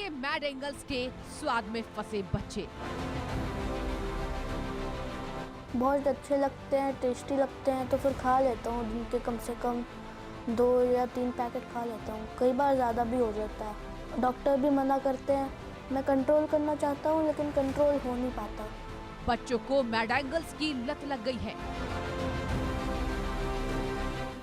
के mad angles के स्वाद में फंसे बच्चे। बहुत अच्छे लगते हैं, टेस्टी लगते हैं, तो फिर खा लेता हूँ। दिन के कम से कम 2 या 3 पैकेट खा लेता हूँ। कई बार ज़्यादा भी हो जाता है। डॉक्टर भी मना करते हैं। मैं कंट्रोल करना चाहता हूँ लेकिन कंट्रोल हो नहीं पाता। बच्चों को मैड एंगल्स की लत लग गई है।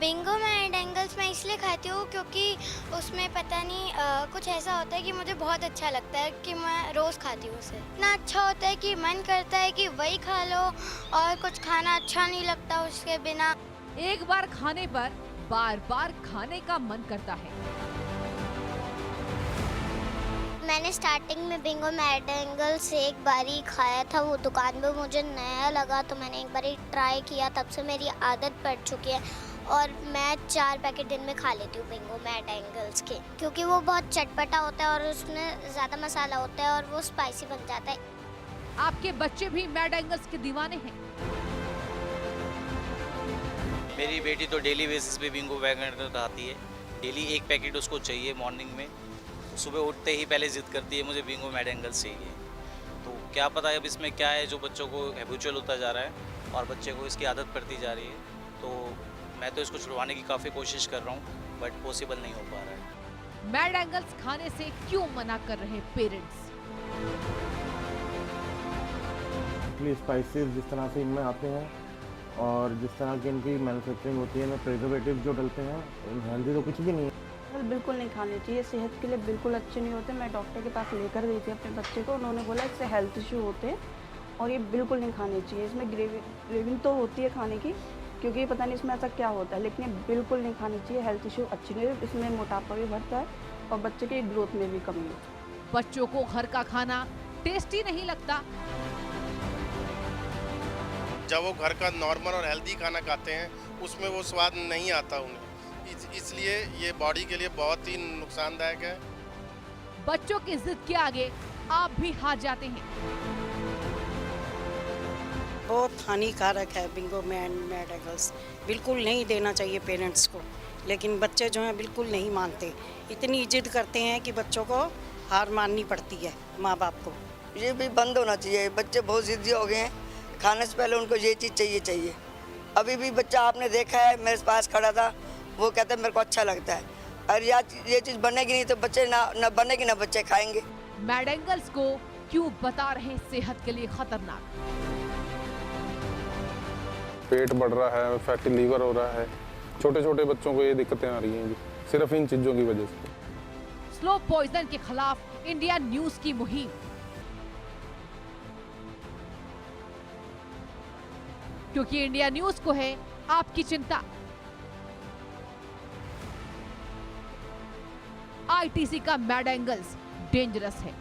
बिंगो मैड एंगल्स मैं इसलिए खाती हूँ क्योंकि उसमें पता नहीं कुछ ऐसा होता है कि मुझे बहुत अच्छा लगता है कि मैं रोज़ खाती हूँ उसे। इतना अच्छा होता है कि मन करता है कि वही खा लो और कुछ खाना अच्छा नहीं लगता उसके बिना। एक बार खाने पर बार बार खाने का मन करता है। मैंने स्टार्टिंग में बिंगो मैड एंगल्स एक बार ही खाया था, वो दुकान पे मुझे नया लगा तो मैंने एक बार ही ट्राई किया, तब से मेरी आदत पड़ चुकी है और मैं 4 पैकेट दिन में खा लेती हूँ बिंगो मैड एंगल्स के, क्योंकि वो बहुत चटपटा होता है और उसमें ज़्यादा मसाला होता है और वो स्पाइसी बन जाता है। आपके बच्चे भी मैड एंगल्स के दीवाने हैं। मेरी बेटी तो डेली बेसिस पे बिंगो वैगन खाती है। डेली एक पैकेट उसको चाहिए मॉर्निंग में। सुबह उठते ही पहले जिद करती है मुझे बिंगो मैड एंगल्स चाहिए। तो क्या पता है अब इसमें क्या है जो बच्चों को हैबिचुअल होता जा रहा है और बच्चे को इसकी आदत पड़ती जा रही है। तो मैं तो इसको छुड़वाने की काफ़ी कोशिश कर रहा हूँ बट पॉसिबल नहीं हो पा रहा है। मैड एंगल्स खाने से क्यों मना कर रहे पेरेंट्स? स्पाइसेस जिस तरह से इनमें आते हैं और जिस तरह की इनकी मैन्युफैक्चरिंग होती है, इनमें प्रिजर्वेटिव जो डलते हैं, हेल्दी तो कुछ भी नहीं है। बिल्कुल नहीं खाने चाहिए, सेहत के लिए बिल्कुल अच्छे नहीं होते। मैं डॉक्टर के पास लेकर गई थी अपने बच्चे को, उन्होंने बोला इससे हेल्थ इशू होते हैं और ये बिल्कुल नहीं खाने चाहिए। इसमें ग्रेविंग तो होती है खाने की, क्योंकि पता नहीं इसमें ऐसा क्या होता है, लेकिन ये बिल्कुल नहीं खानी चाहिए। हेल्थ इशू अच्छी नहीं है, इसमें मोटापा भी बढ़ता है और बच्चे की ग्रोथ में भी कमी है। बच्चों को घर का खाना टेस्टी नहीं लगता। जब वो घर का नॉर्मल और हेल्दी खाना खाते हैं उसमें वो स्वाद नहीं आता उन्हें, इसलिए ये बॉडी के लिए बहुत ही नुकसानदायक है। बच्चों की जिद के आगे आप भी हार जाते हैं। बहुत हानिकारक है बिंगो मैड एंगल्स, बिल्कुल नहीं देना चाहिए पेरेंट्स को, लेकिन बच्चे जो हैं बिल्कुल नहीं मानते। इतनी जिद करते हैं कि बच्चों को हार माननी पड़ती है माँ बाप को। ये भी बंद होना चाहिए। बच्चे बहुत जिद्दी हो गए हैं, खाने से पहले उनको ये चीज़ चाहिए। अभी भी बच्चा आपने देखा है, मेरे पास खड़ा था, वो कहता है मेरे को अच्छा लगता है। और ये चीज़ बनेगी नहीं तो बच्चे ना बनेगी ना बच्चे खाएंगे। मैड एंगल्स को क्यों बता रहे सेहत के लिए खतरनाक? पेट बढ़ रहा है, फैटी लीवर हो रहा है, छोटे छोटे बच्चों को ये दिक्कतें आ रही हैं जी, सिर्फ इन चीज़ों की वजह से। स्लो पॉइजन के खिलाफ इंडिया न्यूज की मुहिम। क्योंकि इंडिया न्यूज को है आपकी चिंता। आईटीसी का मैड एंगल्स डेंजरस है।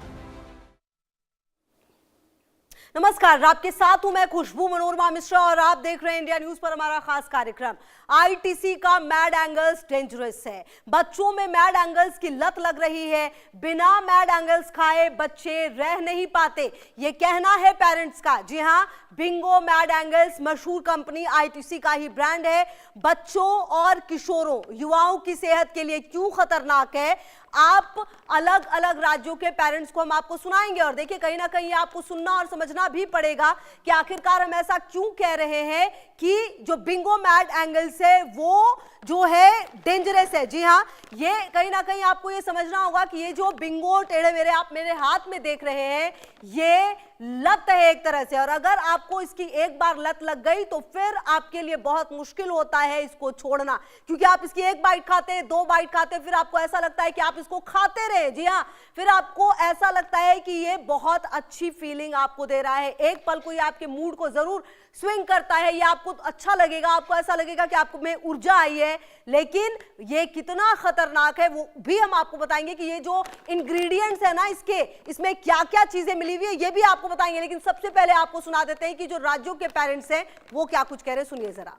नमस्कार, आपके साथ हूं मैं खुशबू मनोरमा मिश्रा और आप देख रहे हैं इंडिया न्यूज पर हमारा खास कार्यक्रम। आईटीसी का मैड एंगल्स डेंजरस है। बच्चों में मैड एंगल्स की लत लग रही है। बिना मैड एंगल्स खाए बच्चे रह नहीं पाते, ये कहना है पेरेंट्स का। जी हां, बिंगो मैड एंगल्स मशहूर कंपनी आईटीसी का ही ब्रांड है। बच्चों और किशोरों, युवाओं की सेहत के लिए क्यों खतरनाक है, आप अलग अलग राज्यों के पेरेंट्स को हम आपको सुनाएंगे। और देखिए, कहीं ना कहीं आपको सुनना और समझना भी पड़ेगा कि आखिरकार हम ऐसा क्यों कह रहे हैं कि जो बिंगो मैड एंगल्स है वो जो है डेंजरस है। जी हाँ, ये कहीं ना कहीं आपको ये समझना होगा कि ये जो बिंगो टेढ़े मेरे आप मेरे हाथ में देख रहे हैं, ये लत है एक तरह से। और अगर आपको इसकी एक बार लत लग गई तो फिर आपके लिए बहुत मुश्किल होता है इसको छोड़ना, क्योंकि आप इसकी 1 बाइट खाते, 2 बाइट खाते, फिर आपको ऐसा लगता है कि आप इसको खाते रहे। जी हाँ, फिर आपको ऐसा लगता है कि ये बहुत अच्छी फीलिंग आपको दे रहा है। एक पल को ये आपके मूड को जरूर स्विंग करता है, ये आपको अच्छा लगेगा, आपको ऐसा लगेगा कि आपको में ऊर्जा आई है, लेकिन ये कितना खतरनाक है वो भी हम आपको बताएंगे कि ये जो इंग्रेडिएंट्स है ना इसके, इसमें क्या क्या चीजें मिली हुई है ये भी आपको बताएंगे। लेकिन सबसे पहले आपको सुना देते हैं कि जो राज्यों के पेरेंट्स हैं वो क्या कुछ कह रहे हैं, सुनिए जरा।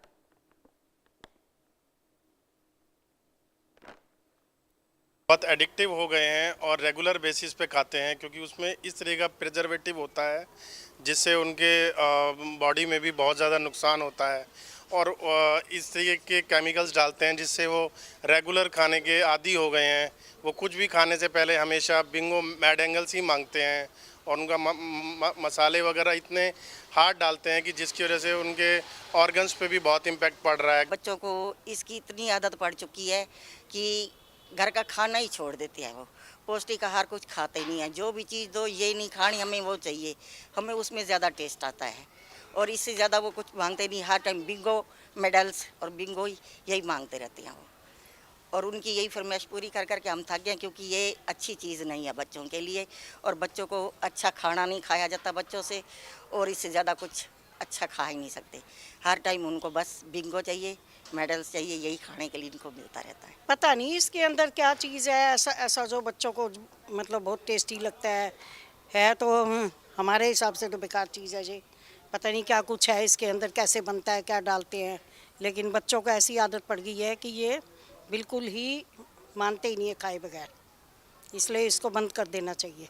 बहुत एडिक्टिव हो गए हैं और रेगुलर बेसिस पे खाते हैं, क्योंकि उसमें इस तरह का प्रिजर्वेटिव होता है जिससे उनके बॉडी में भी बहुत ज़्यादा नुकसान होता है और इस तरीके के केमिकल्स डालते हैं जिससे वो रेगुलर खाने के आदी हो गए हैं। वो कुछ भी खाने से पहले हमेशा बिंगो मैड एंगल्स ही मांगते हैं और उनका मसाले वगैरह इतने हार्ड डालते हैं कि जिसकी वजह से उनके ऑर्गन्स पे भी बहुत इम्पैक्ट पड़ रहा है। बच्चों को इसकी इतनी आदत पड़ चुकी है कि घर का खाना ही छोड़ देते हैं। वो पौष्टिक आहार कुछ खाते ही नहीं है। जो भी चीज़ दो ये नहीं खानी, हमें वो चाहिए, हमें उसमें ज़्यादा टेस्ट आता है और इससे ज़्यादा वो कुछ मांगते नहीं। हर टाइम बिंगो मेडल्स और बिंगो ही यही मांगते रहते हैं वो, और उनकी यही फरमाइश पूरी कर करके हम थक गए, क्योंकि ये अच्छी चीज़ नहीं है बच्चों के लिए और बच्चों को अच्छा खाना नहीं खाया जाता बच्चों से, और इससे ज़्यादा कुछ अच्छा खा ही नहीं सकते। हर टाइम उनको बस बिंगो चाहिए, मेडल्स चाहिए, यही खाने के लिए इनको मिलता रहता है। पता नहीं इसके अंदर क्या चीज़ है, ऐसा जो बच्चों को मतलब बहुत टेस्टी लगता है तो हमारे हिसाब से तो बेकार चीज़ है जी। पता नहीं क्या कुछ है इसके अंदर, कैसे बनता है, क्या डालते हैं, लेकिन बच्चों को ऐसी आदत पड़ गई है कि ये बिल्कुल ही मानते ही नहीं है खाए बगैर, इसलिए इसको बंद कर देना चाहिए।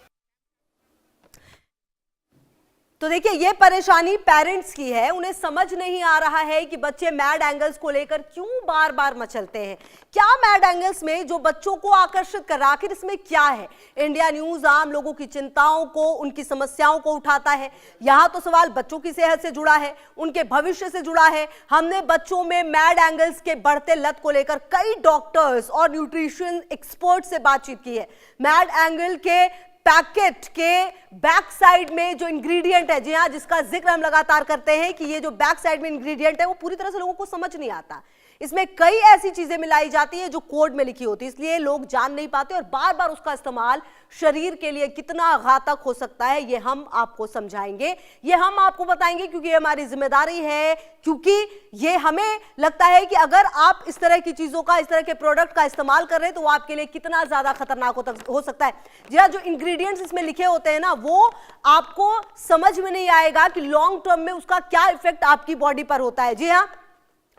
तो देखिए ये परेशानी पेरेंट्स की है, उन्हें समझ नहीं आ रहा है कि बच्चे मैड एंगल्स को लेकर क्यों बार बार मचलते हैं। क्या मैड एंगल्स में जो बच्चों को आकर्षित कर रहा, आखिर इसमें क्या है? इंडिया न्यूज आम लोगों की चिंताओं को, उनकी समस्याओं को उठाता है। यहाँ तो सवाल बच्चों की सेहत से जुड़ा है, उनके भविष्य से जुड़ा है। हमने बच्चों में मैड एंगल्स के बढ़ते लत को लेकर कई डॉक्टर्स और न्यूट्रिशन एक्सपर्ट से बातचीत की है। मैड एंगल के पैकेट के बैक साइड में जो इंग्रेडिएंट है, जी हाँ, जिसका जिक्र हम लगातार करते हैं कि ये जो बैक साइड में इंग्रेडिएंट है वो पूरी तरह से लोगों को समझ नहीं आता। इसमें कई ऐसी चीजें मिलाई जाती है जो कोड में लिखी होती है, इसलिए लोग जान नहीं पाते और बार बार उसका इस्तेमाल शरीर के लिए कितना घातक हो सकता है ये हम आपको समझाएंगे, ये हम आपको बताएंगे, क्योंकि ये हमारी जिम्मेदारी है, क्योंकि ये हमें लगता है कि अगर आप इस तरह की चीजों का, इस तरह के प्रोडक्ट का इस्तेमाल कर रहे हैं तो वो आपके लिए कितना ज्यादा खतरनाक हो सकता है। जी हाँ, जो इंग्रेडिएंट्स इसमें लिखे होते हैं ना, वो आपको समझ में नहीं आएगा कि लॉन्ग टर्म में उसका क्या इफेक्ट आपकी बॉडी पर होता है। जी हाँ,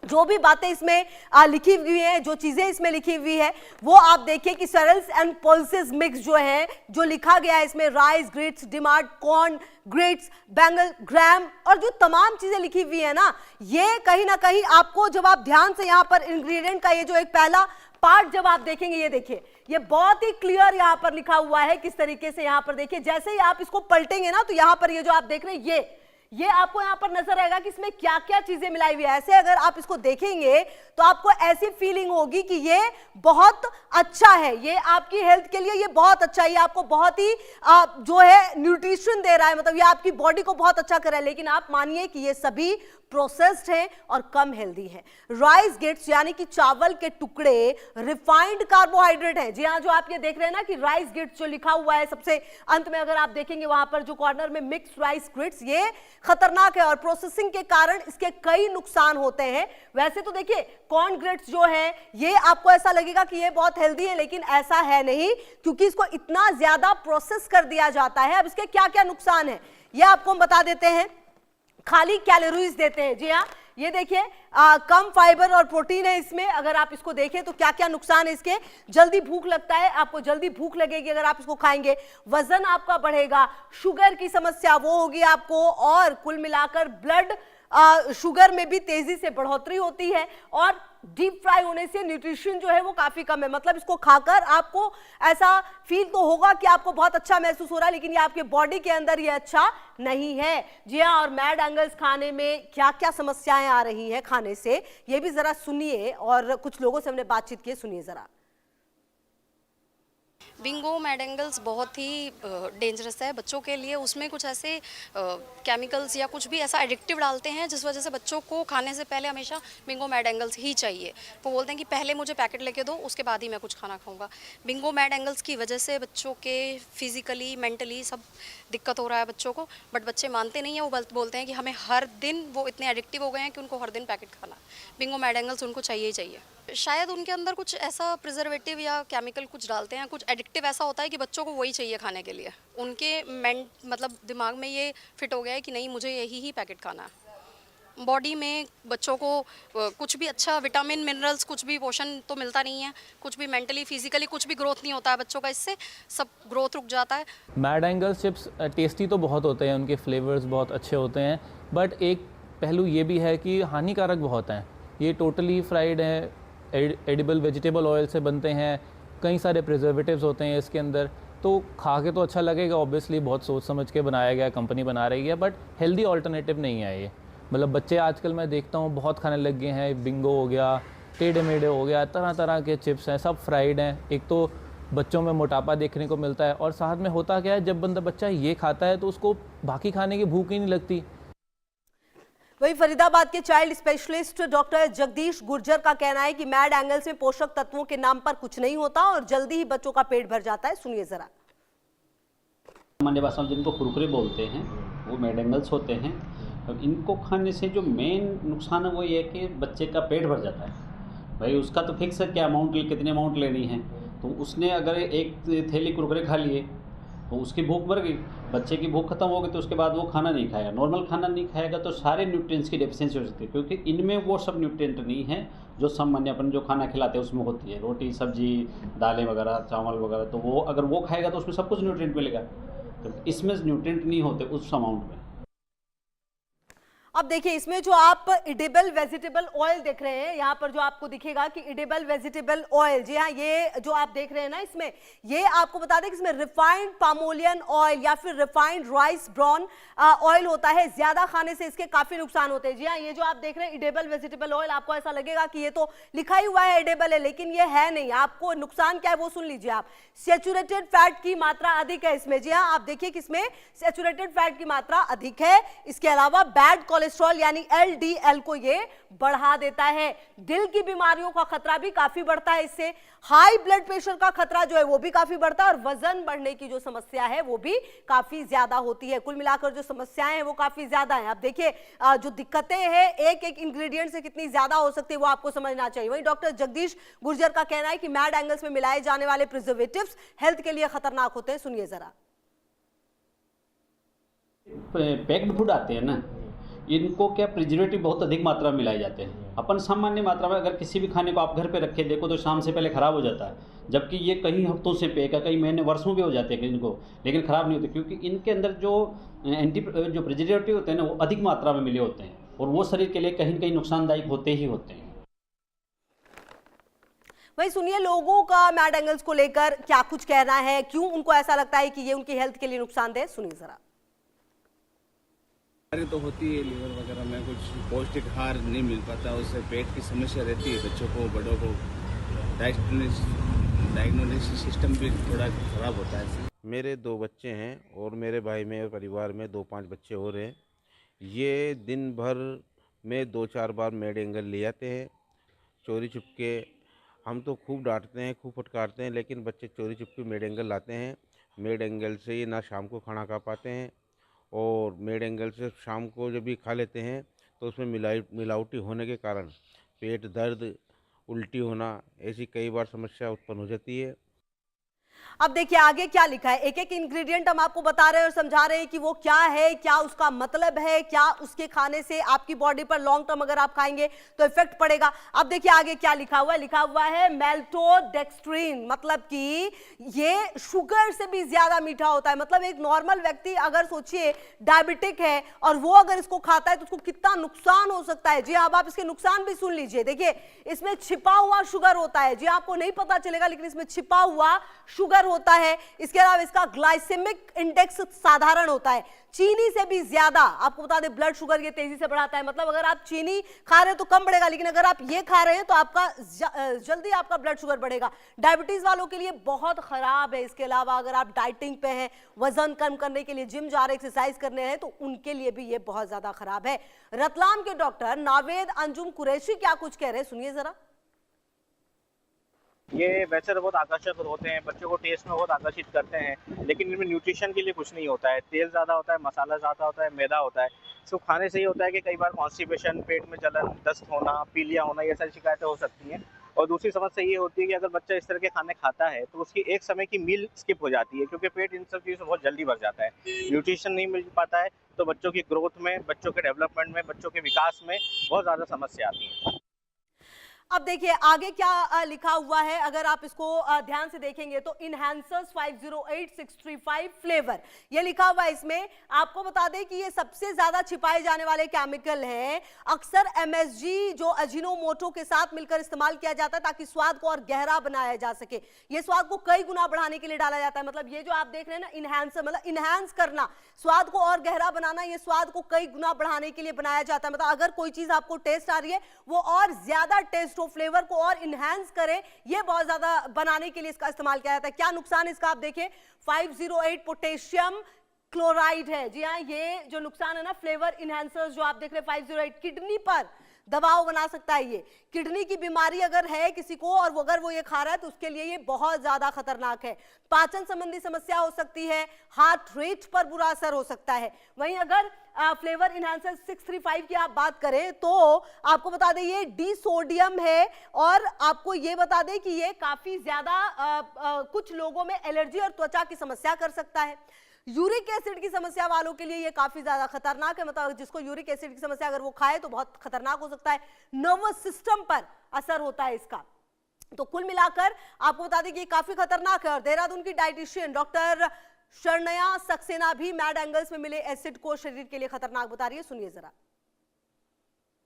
जो भी बातें इसमें लिखी हुई हैं, जो चीजें इसमें लिखी हुई है, वो आप देखिए कि सेरेल्स एंड पल्सेस मिक्स जो है, जो लिखा गया है इसमें, rice grits, DMart corn grits, Bengal gram, और जो तमाम चीजें लिखी हुई है ना, ये कहीं ना कहीं आपको, जब आप ध्यान से यहाँ पर इंग्रेडिएंट का ये जो एक पहला पार्ट जब आप देखेंगे, ये देखिए, ये बहुत ही क्लियर यहाँ पर लिखा हुआ है किस तरीके से। यहाँ पर देखिए, जैसे ही आप इसको पलटेंगे ना, तो यहाँ पर ये जो आप देख रहे हैं, ये आपको यहाँ पर नजर आएगा कि इसमें क्या क्या चीजें मिलाई हुई है। ऐसे अगर आप इसको देखेंगे तो आपको ऐसी फीलिंग होगी कि ये बहुत अच्छा है, ये आपकी हेल्थ के लिए ये बहुत अच्छा है, ये आपको बहुत ही जो है न्यूट्रिशन दे रहा है, मतलब ये आपकी बॉडी को बहुत अच्छा कर रहा है। लेकिन आप मानिए कि ये सभी प्रोसेस्ड हैं और कम हेल्दी हैं। राइस गेट्स यानी कि चावल के टुकड़े रिफाइंड कार्बोहाइड्रेट हैं। जी हाँ, जो आप ये देख रहे हैं ना कि राइस गेट्स जो लिखा हुआ है सबसे अंत में, अगर आप देखेंगे वहां पर जो कॉर्नर में मिक्स राइस ग्रेट्स, ये खतरनाक है और प्रोसेसिंग के कारण इसके कई नुकसान होते हैं। वैसे तो देखिए कॉर्न ग्रेट्स जो है, ये आपको ऐसा लगेगा कि ये बहुत हेल्दी है, लेकिन ऐसा है नहीं, क्योंकि इसको इतना ज्यादा प्रोसेस कर दिया जाता है। अब इसके क्या क्या नुकसान है ये आपको हम बता देते हैं। खाली कैलोरीज देते हैं। जी हाँ, ये देखिए कम फाइबर और प्रोटीन है इसमें। अगर आप इसको देखें तो क्या क्या नुकसान है इसके, जल्दी भूख लगता है, आपको जल्दी भूख लगेगी अगर आप इसको खाएंगे, वजन आपका बढ़ेगा, शुगर की समस्या वो होगी आपको, और कुल मिलाकर ब्लड शुगर में भी तेजी से बढ़ोतरी होती है, और डीप फ्राई होने से न्यूट्रिशन जो है वो काफी कम है। मतलब इसको खाकर आपको ऐसा फील तो होगा कि आपको बहुत अच्छा महसूस हो रहा है, लेकिन ये आपके बॉडी के अंदर ये अच्छा नहीं है। जी हाँ, और मैड एंगल्स खाने में क्या क्या समस्याएं आ रही हैं खाने से, ये भी जरा सुनिए, और कुछ लोगों से हमने बातचीत की, सुनिए जरा। बिंगो मैड एंगल्स बहुत ही डेंजरस है बच्चों के लिए। उसमें कुछ ऐसे केमिकल्स या कुछ भी ऐसा एडिक्टिव डालते हैं जिस वजह से बच्चों को खाने से पहले हमेशा बिंगो मैड एंगल्स ही चाहिए। वो बोलते हैं कि पहले मुझे पैकेट लेके दो, उसके बाद ही मैं कुछ खाना खाऊंगा। बिंगो मैड एंगल्स की वजह से बच्चों के फिजिकली मेंटली सब दिक्कत हो रहा है बच्चों को, बट बच्चे मानते नहीं हैं। वो बोलते हैं कि हमें हर दिन, वो इतने एडिक्टिव हो गए हैं कि उनको हर दिन पैकेट खाना, बिंगो मैड एंगल्स उनको चाहिए ही चाहिए। शायद उनके अंदर कुछ ऐसा प्रिजर्वेटिव या केमिकल कुछ डालते हैं, कुछ एडिक्टिव ऐसा होता है कि बच्चों को वही चाहिए खाने के लिए। उनके मतलब दिमाग में ये फिट हो गया है कि नहीं, मुझे यही ही पैकेट खाना है। बॉडी में बच्चों को कुछ भी अच्छा विटामिन मिनरल्स कुछ भी पोषण तो मिलता नहीं है, कुछ भी मेंटली फिजिकली कुछ भी ग्रोथ नहीं होता है बच्चों का, इससे सब ग्रोथ रुक जाता है। मैड एंगल्स चिप्स टेस्टी तो बहुत होते हैं, उनके फ्लेवर्स बहुत अच्छे होते हैं, बट एक पहलू ये भी है कि हानिकारक बहुत हैं। ये टोटली फ्राइड हैं, एडिबल वेजिटेबल ऑयल से बनते हैं, कई सारे प्रिजर्वेटिव्स होते हैं इसके अंदर। तो खा के तो अच्छा लगेगा, ऑब्वियसली बहुत सोच समझ के बनाया गया, कंपनी बना रही है, बट हेल्दी ऑल्टरनेटिव नहीं है ये। मतलब बच्चे आजकल मैं देखता हूँ बहुत खाने लग गए हैं। बिंगो हो गया, टेढ़े मेढ़े हो गया, तरह तरह के चिप्स हैं, सब फ्राइड हैं। एक तो बच्चों में मोटापा देखने को मिलता है, और साथ में होता क्या है, जब बच्चा ये खाता है तो उसको बाकी खाने की भूख ही नहीं लगती। वहीं फरीदाबाद के child specialist doctor Jagdish Gurjar का कहना है कि मैड एंगल्स में पोषक तत्वों के नाम पर कुछ नहीं होता और जल्दी ही बच्चों का पेट भर जाता है। सुनिए जरा। सामान्य भाषा में जिनको कुरकुरे बोलते हैं वो मैड एंगल्स होते हैं। अब इनको खाने से जो मेन नुकसान है वो ये है कि बच्चे का पेट भर जाता है। भाई उसका तो फिक्स है क्या अमाउंट, कितने अमाउंट लेनी है, तो उसने अगर एक थैली कुरकुरे खा लिए तो उसकी भूख भर गई, बच्चे की भूख खत्म हो गई, तो उसके बाद वो खाना नहीं खाएगा। नॉर्मल खाना नहीं खाएगा तो सारे न्यूट्रिएंट्स की डेफिशिएंसी हो सकती है, क्योंकि इनमें वो सब न्यूट्रिएंट नहीं है जो सामान्य अपन जो खाना खिलाते हैं उसमें होती है, रोटी सब्जी दालें वगैरह चावल वगैरह। तो वो अगर वो खाएगा तो उसमें सब कुछ न्यूट्रिएंट मिलेगा, तो इसमें न्यूट्रिएंट नहीं होते उस अमाउंट में। अब देखिए इसमें जो आप एडिबल वेजिटेबल ऑयल देख रहे हैं, यहाँ पर जो आपको दिखेगा कि एडिबल वेजिटेबल ऑयल, जी हाँ, ये जो आप देख रहे हैं ना, इसमें ये आपको बता दें कि इसमें रिफाइंड पामोलियन ऑयल या फिर रिफाइंड राइस ब्राउन ऑयल होता है। ज्यादा खाने से इसके काफी नुकसान होते हैं। जी हाँ, ये जो आप देख रहे हैं एडिबल वेजिटेबल ऑयल, आपको ऐसा लगेगा कि ये तो लिखा ही हुआ है एडिबल है, लेकिन ये है नहीं। आपको नुकसान क्या है वो सुन लीजिए आप। सैचुरेटेड फैट की मात्रा अधिक है इसमें। जी हाँ, आप देखिए कि इसमें सैचुरेटेड फैट की मात्रा अधिक है। इसके अलावा बैड कोलेस्ट्रॉल यानी LDL को ये बढ़ा देता है। दिल की बीमारियों का खतरा भी काफी बढ़ता है इससे। हाई ब्लड प्रेशर का खतरा जो है वो भी काफी बढ़ता है, और वजन बढ़ने की जो समस्या है वो भी काफी ज्यादा होती है। कुल मिलाकर जो समस्याएं हैं वो काफी ज्यादा हैं। आप देखिए जो दिक्कतें हैं एक एक इंग्रेडिएंट से कितनी ज्यादा हो सकती है वो आपको समझना चाहिए। वहीं डॉक्टर जगदीश गुर्जर का कहना है कि मैड एंगल्स में मिलाए जाने वाले प्रिजर्वेटिव्स हेल्थ के लिए खतरनाक होते हैं। सुनिए जरा। पैक्ड फूड आते हैं ना, इनको क्या प्रिजर्वेटिव बहुत अधिक मात्रा में मिलाए जाते हैं। अपन सामान्य मात्रा में अगर किसी भी खाने को आप घर पे रखे देखो तो शाम से पहले ख़राब हो जाता है, जबकि ये कई हफ्तों से पैक है, कई महीने वर्षों भी हो जाते हैं इनको, लेकिन ख़राब नहीं होते, क्योंकि इनके अंदर जो प्रिजर्वेटिव होते हैं ना वो अधिक मात्रा में मिले होते हैं, और वो शरीर के लिए कहीं न कहीं नुकसानदायक होते ही होते हैं। वही सुनिए लोगों का मैड एंगल्स को लेकर क्या कुछ कहना है, क्यों उनको ऐसा लगता है कि ये उनकी हेल्थ के लिए नुकसानदेह। सुनिए जरा। तो होती है लीवर वगैरह में कुछ पौष्टिक आहार नहीं मिल पाता, उससे पेट की समस्या रहती है बच्चों को, बड़ों को। डायग्नोस्टिक सिस्टम भी थोड़ा खराब होता है। मेरे 2 बच्चे हैं और मेरे भाई में परिवार में 2-5 बच्चे हो रहे हैं। ये दिन भर में 2-4 बार मैड एंगल ले जाते हैं चोरी चुपके। हम तो खूब डांटते हैं, खूब फटकारते हैं, लेकिन बच्चे चोरी चुपके मैड एंगल लाते हैं। मैड एंगल से ये ना शाम को खाना खा पाते हैं, और मैड एंगल से शाम को जब भी खा लेते हैं तो उसमें मिलावटी होने के कारण पेट दर्द, उल्टी होना, ऐसी कई बार समस्या उत्पन्न हो जाती है। अब देखिए आगे क्या लिखा है, एक एक इंग्रेडिएंट हम आपको बता रहे हैं और समझा रहे हैं कि वो क्या है, क्या उसका मतलब है, क्या उसके खाने से आपकी बॉडी पर लॉन्ग टर्म अगर आप खाएंगे तो इफेक्ट पड़ेगा। अब देखिए आगे क्या लिखा हुआ है मेल्टोडेक्स्ट्रिन, मतलब कि ये शुगर से भी ज्यादा मीठा होता है। मतलब एक नॉर्मल व्यक्ति अगर सोचिए डायबिटिक है और वो अगर इसको खाता है तो उसको कितना नुकसान हो सकता है। जी अब आप इसके नुकसान भी सुन लीजिए। देखिए इसमें छिपा हुआ शुगर होता है, जी आपको नहीं पता चलेगा लेकिन इसमें छिपा हुआ शुगर होता है। इसके अलावा इसका ग्लाइसेमिक इंडेक्स साधारण होता है, चीनी से भी ज्यादा। आपको बता दें ब्लड शुगर ये तेजी से बढ़ाता है। मतलब अगर आप चीनी खा रहे हैं तो कम बढ़ेगा, लेकिन अगर आप ये खा रहे हैं तो आपका जल्दी आपका ब्लड शुगर बढ़ेगा। डायबिटीज वालों के लिए बहुत खराब है। इसके अलावा अगर आप डाइटिंग पे हैं, वजन कम करने के लिए जिम जा रहे, एक्सरसाइज करने हैं, तो उनके लिए भी ये बहुत ज्यादा खराब है। रतलाम के डॉक्टर नावेद अंजुम कुरैशी क्या कुछ कह रहे हैं, सुनिए जरा। ये वैसे तो बहुत आकर्षक होते हैं, बच्चों को टेस्ट में बहुत आकर्षित करते हैं, लेकिन इनमें न्यूट्रिशन के लिए कुछ नहीं होता है। तेल ज़्यादा होता है, मसाला ज़्यादा होता है, मैदा होता है। इसको खाने से ही होता है कि कई बार कॉन्स्टिपेशन, पेट में जलन, दस्त होना, पीलिया होना, ये सारी शिकायतें हो सकती हैं। और दूसरी समस्या ये होती है कि अगर बच्चा इस तरह के खाने खाता है तो उसकी एक समय की मील स्किप हो जाती है, क्योंकि पेट इन सब चीज़ों से बहुत जल्दी भर जाता है। न्यूट्रिशन नहीं मिल पाता है तो बच्चों की ग्रोथ में, बच्चों के डेवलपमेंट में, बच्चों के विकास में बहुत ज़्यादा समस्या आती है। अब देखिए आगे क्या लिखा हुआ है, अगर आप इसको ध्यान से देखेंगे तो इनहैंसर्स 508635 फ्लेवर ये लिखा हुआ है। इसमें आपको बता दें कि ये सबसे ज्यादा छिपाए जाने वाले केमिकल हैं। अक्सर एमएसजी जो अजीनोमोटो के साथ मिलकर इस्तेमाल किया जाता है ताकि स्वाद को और गहरा बनाया जा सके। ये स्वाद को कई गुना बढ़ाने के लिए डाला जाता है। मतलब ये जो आप देख रहे हैं ना इनहैंसर, मतलब इनहैंस करना, स्वाद को और गहरा बनाना, ये स्वाद को कई गुना बढ़ाने के लिए बनाया जाता है। मतलब अगर कोई चीज आपको टेस्ट आ रही है वो और ज्यादा टेस्ट हो, फ्लेवर को और इनहैंस करे, ये बहुत ज्यादा बनाने के लिए इसका इस्तेमाल किया जाता है। क्या नुकसान इसका आप देखिए, 508 पोटेशियम क्लोराइड है। जी हाँ, ये जो नुकसान है ना फ्लेवर इनहैंसर्स जो आप देख रहे हैं 508, किडनी पर दबाव बना सकता है। ये किडनी की बीमारी अगर है किसी को और अगर वो ये खा रहा है तो उसके लिए ये बहुत ज्यादा खतरनाक है। पाचन संबंधी समस्या हो सकती है, हार्ट रेट पर बुरा असर हो सकता है। वहीं अगर फ्लेवर इनहैंसर 635 की आप बात करें तो आपको बता दें ये डी सोडियम है और आपको ये बता दें कि ये काफी ज्यादा कुछ लोगों में एलर्जी और त्वचा की समस्या कर सकता है। यूरिक एसिड की समस्या वालों के लिए ये काफी ज्यादा खतरनाक है। मतलब जिसको यूरिक एसिड की समस्या अगर वो खाए तो बहुत खतरनाक हो सकता है। नर्वस सिस्टम पर असर होता है इसका। तो कुल मिलाकर आपको बता दें कि ये काफी खतरनाक है। और देहरादून की डाइटिशियन डॉक्टर शरणया सक्सेना भी मैड एंगल्स में मिले एसिड को शरीर के लिए खतरनाक बता रही है। सुनिए जरा।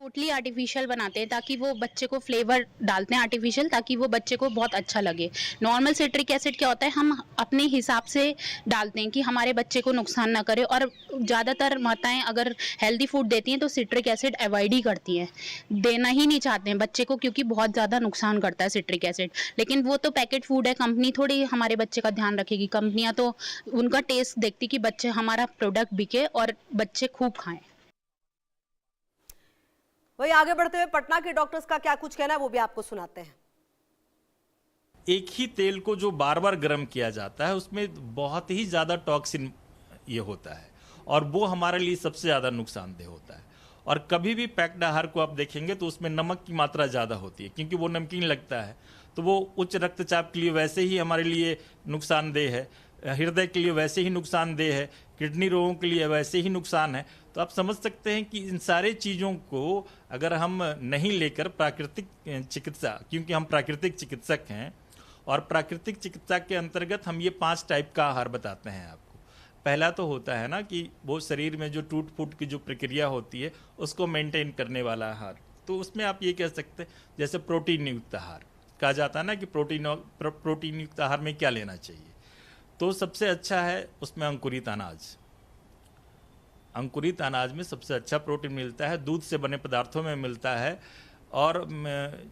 टोटली आर्टिफिशियल बनाते हैं ताकि वो बच्चे को फ्लेवर डालते हैं आर्टिफिशियल, ताकि वो बच्चे को बहुत अच्छा लगे। नॉर्मल सिट्रिक एसिड क्या होता है, हम अपने हिसाब से डालते हैं कि हमारे बच्चे को नुकसान ना करे। और ज़्यादातर माताएं अगर हेल्दी फूड देती हैं तो सिट्रिक एसिड अवॉइड ही करती हैं, देना ही नहीं चाहते हैं बच्चे को, क्योंकि बहुत ज़्यादा नुकसान करता है सिट्रिक एसिड। लेकिन वो तो पैकेट फूड है, कंपनी थोड़ी हमारे बच्चे का ध्यान रखेगी। कंपनियाँ तो उनका टेस्ट देखती कि बच्चे हमारा प्रोडक्ट बिके और बच्चे खूब खाएँ। वही आगे बढ़ते हुए पटना के डॉक्टर्स का क्या कुछ कहना है वो भी आपको सुनाते हैं। एक ही तेल को जो बार बार गर्म किया जाता है उसमें बहुत ही ज़्यादा टॉक्सिन ये होता है और वो हमारे लिए सबसे ज़्यादा नुकसानदेह होता है। और कभी भी पैक्ड आहार को आप देखेंगे तो उसमें नमक की मात्रा ज़्यादा होती है क्योंकि वो नमकीन लगता है, तो वो उच्च रक्तचाप के लिए वैसे ही हमारे लिए नुकसानदेह है, हृदय के लिए वैसे ही नुकसानदेह है, किडनी रोगों के लिए वैसे ही नुकसान है। तो आप समझ सकते हैं कि इन सारे चीज़ों को अगर हम नहीं लेकर प्राकृतिक चिकित्सा, क्योंकि हम प्राकृतिक चिकित्सक हैं और प्राकृतिक चिकित्सा के अंतर्गत हम ये 5 टाइप का आहार बताते हैं आपको। पहला तो होता है ना कि वो शरीर में जो टूट फूट की जो प्रक्रिया होती है उसको मेंटेन करने वाला आहार। तो उसमें आप ये कह सकते हैं जैसे प्रोटीन युक्त आहार कहा जाता है ना कि प्रोटीन युक्त आहार में क्या लेना चाहिए, तो सबसे अच्छा है उसमें अंकुरित अनाज। अंकुरित अनाज में सबसे अच्छा प्रोटीन मिलता है, दूध से बने पदार्थों में मिलता है। और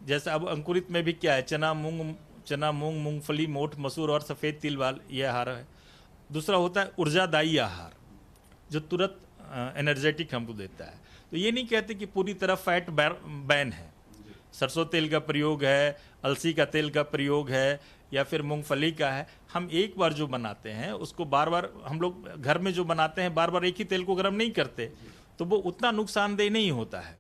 जैसे अब अंकुरित में भी क्या है, चना मूंग मूंगफली मोठ मसूर और सफ़ेद तिल वाला ये आहार है। दूसरा होता है ऊर्जादायी आहार जो तुरंत एनर्जेटिक हमको देता है। तो ये नहीं कहते कि पूरी तरह फैट बैन है, सरसों तेल का प्रयोग है, अलसी का तेल का प्रयोग है या फिर मूंगफली का है। हम एक बार जो बनाते हैं उसको बार बार हम लोग घर में जो बनाते हैं बार बार एक ही तेल को गर्म नहीं करते, तो वो उतना नुकसानदेह नहीं होता है।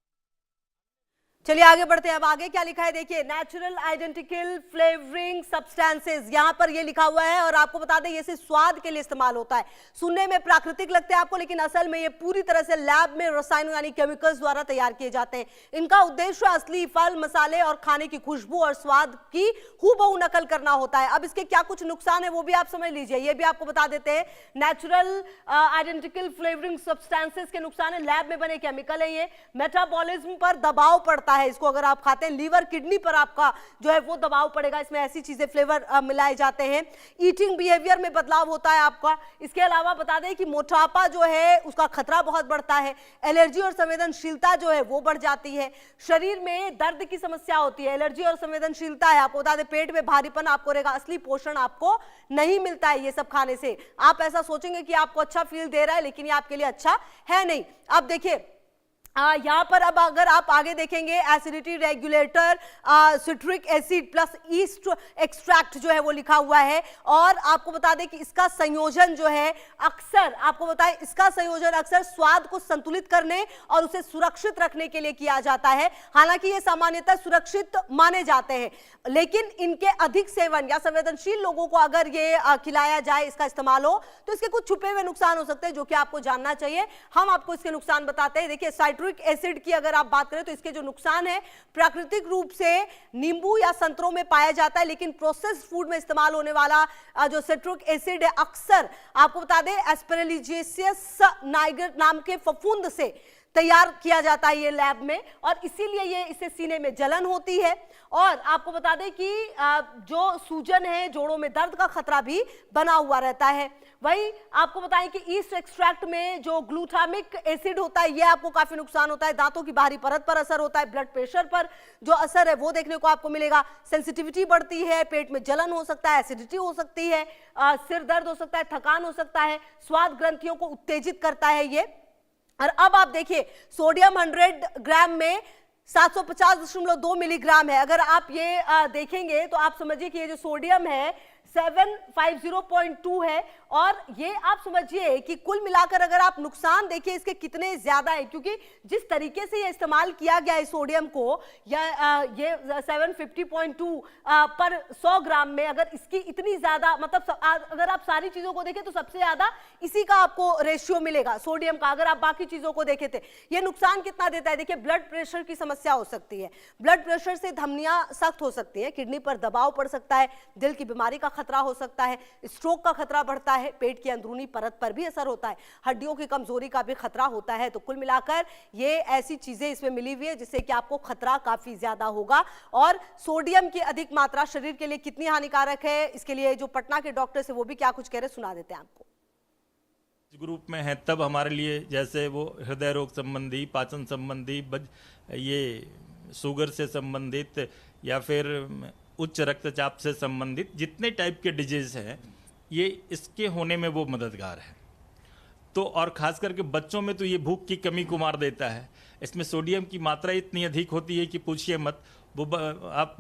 चलिए आगे बढ़ते हैं। अब आगे क्या लिखा है देखिए, नेचुरल आइडेंटिकल फ्लेवरिंग सब्सटेंसेस, यहां पर ये लिखा हुआ है। और आपको बता दें ये सिर्फ स्वाद के लिए इस्तेमाल होता है। सुनने में प्राकृतिक लगते हैं आपको, लेकिन असल में ये पूरी तरह से लैब में रसायनों यानी केमिकल्स द्वारा तैयार किए जाते हैं। इनका उद्देश्य असली फल मसाले और खाने की खुशबू और स्वाद की हूबहू नकल करना होता है। अब इसके क्या कुछ नुकसान है वो भी आप समझ लीजिए, ये भी आपको बता देते हैं। नेचुरल आइडेंटिकल फ्लेवरिंग सब्सटेंसेस के नुकसान है, लैब में बने केमिकल है, ये मेटाबॉलिज्म पर दबाव पड़ता है। इसको अगर आप खाते हैं लीवर किडनी पर आपका जो है वो दबाव पड़ेगा। इसमें ऐसी चीजें फ्लेवर मिलाए जाते हैं। ईटिंग बिहेवियर में बदलाव होता है आपका। इसके अलावा बता दें कि मोटापा जो है उसका खतरा बहुत बढ़ता है। एलर्जी और संवेदनशीलता जो है वो बढ़ जाती है। शरीर में दर्द की समस्या होती है, एलर्जी और संवेदनशीलता है। आपको बता दें पेट में भारीपन आपको रहेगा, असली पोषण आपको नहीं मिलता है ये सब खाने से। आप ऐसा सोचेंगे कि आपको अच्छा फील दे रहा है, लेकिन ये आपके लिए अच्छा है नहीं। अब देखिए यहाँ पर अब अगर आप आगे देखेंगे acidity regulator citric acid plus east extract जो है वो लिखा हुआ है। और आपको बता दें कि इसका संयोजन जो है अक्सर आपको बताएं इसका संयोजन अक्सर स्वाद को संतुलित करने और उसे सुरक्षित रखने के लिए किया जाता है। हालांकि ये सामान्यतः सुरक्षित माने जाते हैं, लेकिन इनके अधिक सेवन या संवेदनशील लोगों को अगर ये खिलाया जाए, इसका इस्तेमाल हो, तो इसके कुछ छुपे हुए नुकसान हो सकते हैं जो कि आपको जानना चाहिए। हम आपको इसके नुकसान बताते हैं। देखिए साइट्रिक सिट्रिक एसिड की अगर आप बात करें तो इसके जो नुकसान है प्राकृतिक रूप से नींबू या संतरों में पाया जाता है, लेकिन प्रोसेस्ड फूड में इस्तेमाल होने वाला जो सिट्रिक एसिड है अक्सर आपको बता दें एस्पेरलिजेसियस नाइगर नाम के फफूंद से तैयार किया जाता है ये लैब में, और इसीलिए ये इससे सीने में जलन होती है। और आपको बता दें कि जो सूजन है, जोड़ों में दर्द का खतरा भी बना हुआ रहता है। वही आपको बताएं कि ईस्ट एक्सट्रैक्ट में जो ग्लूटामिक एसिड होता है ये आपको काफी नुकसान होता है, दांतों की बाहरी परत पर असर होता है, ब्लड प्रेशर पर जो असर है वो देखने को आपको मिलेगा, सेंसिटिविटी बढ़ती है, पेट में जलन हो सकता है, एसिडिटी हो सकती है, सिर दर्द हो सकता है, थकान हो सकता है, स्वाद ग्रंथियों को उत्तेजित करता है ये। और अब आप देखिए सोडियम 100 ग्राम में 750.2 मिलीग्राम है। अगर आप ये देखेंगे तो आप समझिए कि ये जो सोडियम है 750.2 है, और ये आप समझिए कि कुल मिलाकर अगर आप नुकसान देखिए इसके कितने ज्यादा है, क्योंकि जिस तरीके से ये इस्तेमाल किया गया है सोडियम को, या ये 750.2 पर 100 ग्राम में अगर इसकी इतनी ज्यादा, मतलब अगर आप सारी चीजों को देखें तो सबसे ज्यादा इसी का आपको रेशियो मिलेगा सोडियम का। अगर आप बाकी चीजों को देखें तो ये नुकसान कितना देता है, देखिए ब्लड प्रेशर की समस्या हो सकती है, ब्लड प्रेशर से धमनियां सख्त हो सकती है, किडनी पर दबाव पड़ सकता है, दिल की बीमारी का खतरा हो सकता है, स्ट्रोक का खतरा बढ़ता है, पेट की अंदरूनी परत पर भी असर होता है, हड्डियों की कमजोरी का भी खतरा होता है। तो कुल मिलाकर ये ऐसी चीजें इसमें मिली हुई है जिससे कि आपको खतरा काफी ज्यादा होगा। और सोडियम की अधिक मात्रा शरीर के लिए कितनी हानिकारक है, इसके लिए जो पटना के डॉक्टर है वो भी क्या कुछ कह रहे सुना देते हैं आपको। ग्रुप में है तब हमारे लिए जैसे वो हृदय रोग संबंधी, पाचन संबंधी, ये शुगर से संबंधित या फिर उच्च रक्तचाप से संबंधित जितने टाइप के डिजीज हैं ये इसके होने में वो मददगार है। तो और खास करके बच्चों में तो ये भूख की कमी को मार देता है। इसमें सोडियम की मात्रा इतनी अधिक होती है कि पूछिए मत। वो आप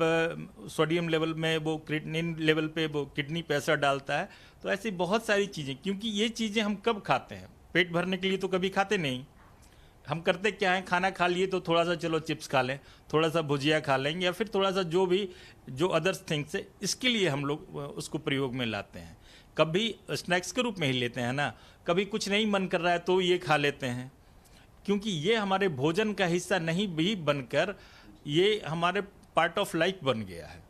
सोडियम लेवल में, वो क्रिएटिनिन लेवल पे वो किडनी पे असर डालता है। तो ऐसी बहुत सारी चीज़ें, क्योंकि ये चीज़ें हम कब खाते हैं, पेट भरने के लिए तो कभी खाते नहीं। हम करते क्या है, खाना खा लिए तो थोड़ा सा चलो चिप्स खा लें, थोड़ा सा भुजिया खा लेंगे, या फिर थोड़ा सा जो अदर्स थिंग्स है इसके लिए हम लोग उसको प्रयोग में लाते हैं। कभी स्नैक्स के रूप में ही लेते हैं ना, कभी कुछ नहीं मन कर रहा है तो ये खा लेते हैं, क्योंकि ये हमारे भोजन का हिस्सा नहीं भी बनकर ये हमारे पार्ट ऑफ लाइफ बन गया है।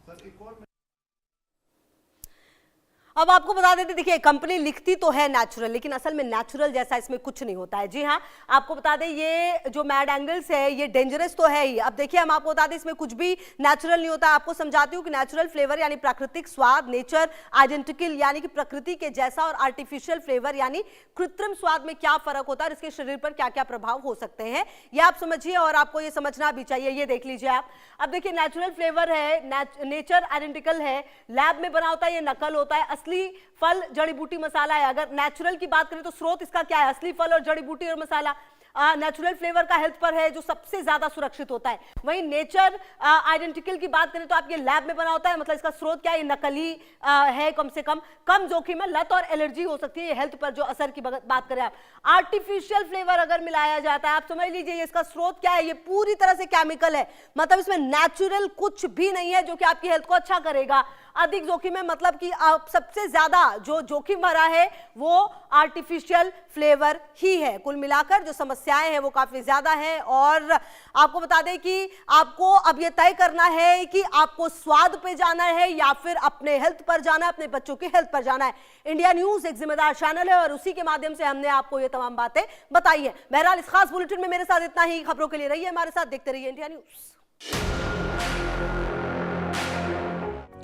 अब आपको बता देते, देखिए कंपनी लिखती तो है नेचुरल, लेकिन असल में नेचुरल जैसा इसमें कुछ नहीं होता है। जी हाँ, आपको बता दें ये जो मैड एंगल्स है ये डेंजरस तो है ही। अब देखिए हम आपको बता दें इसमें कुछ भी नेचुरल नहीं होता। आपको समझाती हूँ कि नेचुरल फ्लेवर यानी प्राकृतिक स्वाद, नेचर आइडेंटिकल यानी कि प्रकृति के जैसा, और आर्टिफिशियल फ्लेवर यानी कृत्रिम स्वाद में क्या फर्क होता है और इसके शरीर पर क्या क्या प्रभाव हो सकते हैं ये आप समझिए, और आपको ये समझना भी चाहिए। ये देख लीजिए आप, अब देखिए नेचुरल फ्लेवर है, नेचर आइडेंटिकल है, लैब में बना होता है, ये नकल होता है। असली फल जड़ी बूटी मसाला है। अगर नेचुरल की बात करें तो स्रोत इसका क्या है, असली फल और जड़ी बूटी और मसाला। नेचुरल फ्लेवर का हेल्थ पर है जो सबसे ज्यादा सुरक्षित होता है। वहीं नेचर आइडेंटिकल की बात करें तो आप ये लैब में बना होता है, मतलब इसका स्रोत क्या है, ये नकली है, कम से कम जोखिम है, लत और एलर्जी हो सकती है हेल्थ पर जो असर की बात करें आप। आर्टिफिशियल फ्लेवर अगर मिलाया जाता है, आप समझ लीजिए इसका स्रोत क्या है, ये पूरी तरह से केमिकल है, मतलब इसमें नेचुरल कुछ भी नहीं है जो कि आपकी हेल्थ को अच्छा करेगा। अधिक जोखिम है, मतलब कि आप सबसे ज्यादा जो जोखिम भरा है वो आर्टिफिशियल फ्लेवर ही है। कुल मिलाकर जो समस्याएं हैं वो काफी ज्यादा हैं, और आपको बता दें कि आपको अब ये तय करना है कि आपको स्वाद पे जाना है या फिर अपने हेल्थ पर जाना है, अपने बच्चों की हेल्थ पर जाना है। इंडिया न्यूज एक जिम्मेदार चैनल है और उसी के माध्यम से हमने आपको ये तमाम बातें बताई है। बहरहाल इस खास बुलेटिन में मेरे साथ इतना ही। खबरों के लिए रहिए हमारे साथ, देखते रहिए इंडिया न्यूज।